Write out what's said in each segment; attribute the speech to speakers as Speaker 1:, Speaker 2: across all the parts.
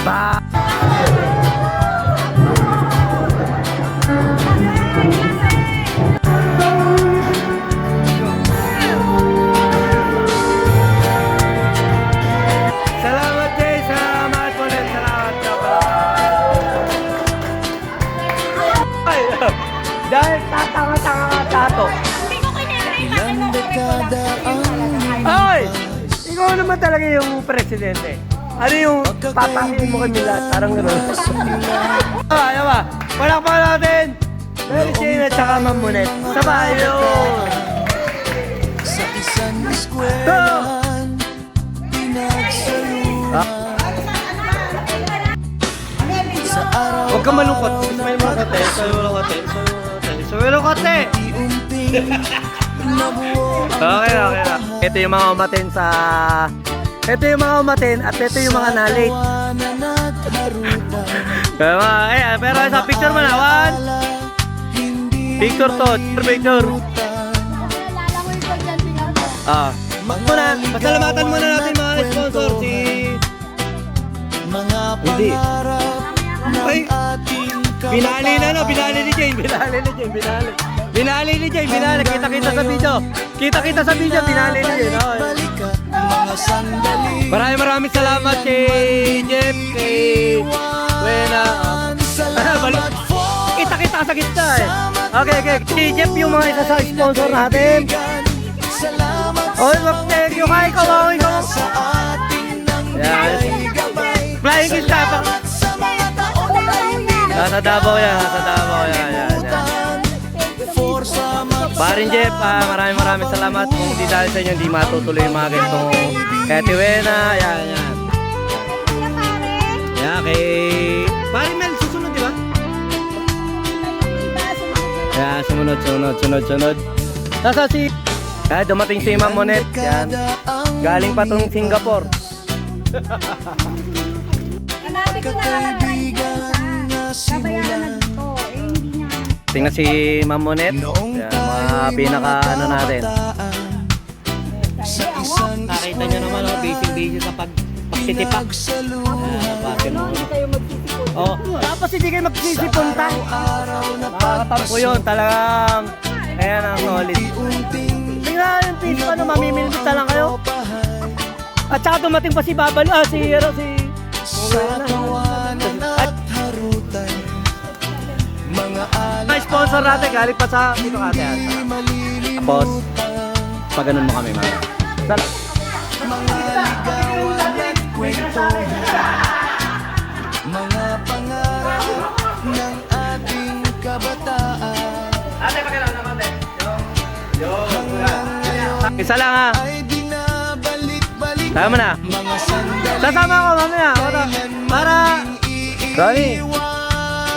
Speaker 1: Ba Salamat din sa mga ulit. Salamat ka pa. Ay, dahil tatanga-tanga ka tato.
Speaker 2: Ilang dekada ang
Speaker 1: Ay! Ikaw naman talaga yung presidente. Ano yung papakiin mo kami lahat? Parang gano'n. Ayaw ba? Palakpakan natin! Mary Jane at saka Mamunet. Sabay yun!
Speaker 2: sa isang eskwelahan pinagsaluhan sa araw
Speaker 1: Huwag ka malungkot. Ismail mo kate. Ismail mo kate.
Speaker 2: unting nabuo ang
Speaker 1: Okay na. Ito yung mga umatin sa... Ito yung mga umatin at ito yung mga na-late.
Speaker 2: tawanan at harutan.
Speaker 1: Pero sa picture mo na. One.
Speaker 2: Hindi
Speaker 1: Picture to. Picture. Muna. Pasalamatan muna natin mga sponsor. Si...
Speaker 2: mga
Speaker 1: Hindi.
Speaker 2: pangarap
Speaker 1: Ay.
Speaker 2: ng ating
Speaker 1: Binali na no, binali ni Jane. Binali ni Jane. Kita-kita sa video. Kita-kita sa video, binali ni Jane. Okay.
Speaker 2: balikan mga sandali
Speaker 1: Maraming salamat kay Jeff, kay Buena.
Speaker 2: salamat
Speaker 1: Kita-kita sa gitna eh. Okay. Si Jeff yung mga isa sa sponsor natin.
Speaker 2: salamat
Speaker 1: Thank you kay ikaw.
Speaker 2: sa ating nang
Speaker 1: Yan.
Speaker 2: gabay
Speaker 1: Flying kiss ka pa.
Speaker 2: sa mga taon na hindi
Speaker 1: Nasa Davao yan.
Speaker 2: for sa
Speaker 1: Parin Jeff, maraming salamat. Kung di dahil sa inyo, hindi matutuloy yung mga ganitong kay Tiwena, yan. Yan, kay Parin Mel, susunod, di ba? Yan, sunod. Nasa si... dumating si Ma'am Monet, yan. Galing pa tong Singapore.
Speaker 3: Hanapin ko na lang ang
Speaker 2: kaibigan na simulan
Speaker 1: Tingnan si Ma'am Monet.
Speaker 2: noong
Speaker 1: Yan, mga pinaka ano natin.
Speaker 2: sa isang
Speaker 1: Nakita nyo naman, basic sa pagsitipak.
Speaker 2: pinagsaluhan
Speaker 1: Oh, tapos hindi kayo magsisipunta.
Speaker 2: araw na
Speaker 1: Nakakatampo yun, talagang ayan ang solid.
Speaker 2: unting
Speaker 1: Tingnan yung piece pa, mamimilbit na lang kayo.
Speaker 2: pahay
Speaker 1: At saka dumating pa si Babal, si
Speaker 2: sa tawanan at harutan mga
Speaker 1: May sponsor natin, galing pa sa dito kate ata.
Speaker 2: di malilimutan
Speaker 1: Tapos, pag ganun mo kami, mga.
Speaker 2: mga ligawan at kwento mga pangarap ng ating kabataan
Speaker 1: Ate, pag ganun naman,
Speaker 2: hanggang ngayon
Speaker 1: Isa lang ha.
Speaker 2: ay binabalik-balik
Speaker 1: Tama na.
Speaker 2: mga sandali
Speaker 1: Sasama ko mamaya. Para,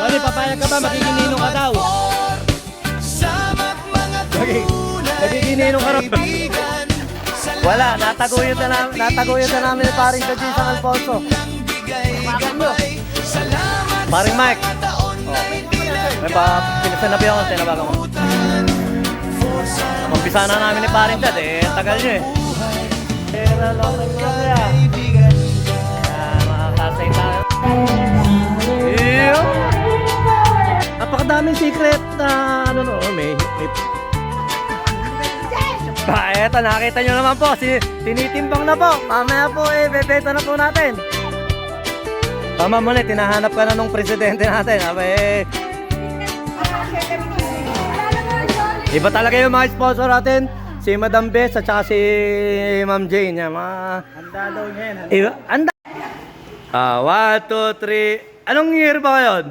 Speaker 1: Ronnie, papayag ka ba? Makikininong ka daw.
Speaker 2: Sama't mga tunay
Speaker 1: Nagigininong ka raw.
Speaker 2: kaibigan
Speaker 1: Wala, nataguyod na namin ni paring sa Jason Alfonso.
Speaker 2: bigay-gabay salamat
Speaker 1: Paring Mike.
Speaker 2: taon na
Speaker 1: May pa, pinasanabi ako, tinabagan ko.
Speaker 2: for sa
Speaker 1: Umpisa na namin ni paring dad, tagal nyo eh. Nalokot mo kaya.
Speaker 2: kaibigan
Speaker 1: Makakasay tayo. Ew! Napakadaming secret na may eto, nakita nyo naman po, tinitimbang na po. Mamaya po, bebeta na po natin. Tama mo na, tinahanap ka na nung presidente natin. Iba talaga yung mga sponsor natin. Si Madam Bess at saka si Ma'am Jane. Handa daw niya yan. Iba, handa. 1, 2, 3. Anong year ba ngayon?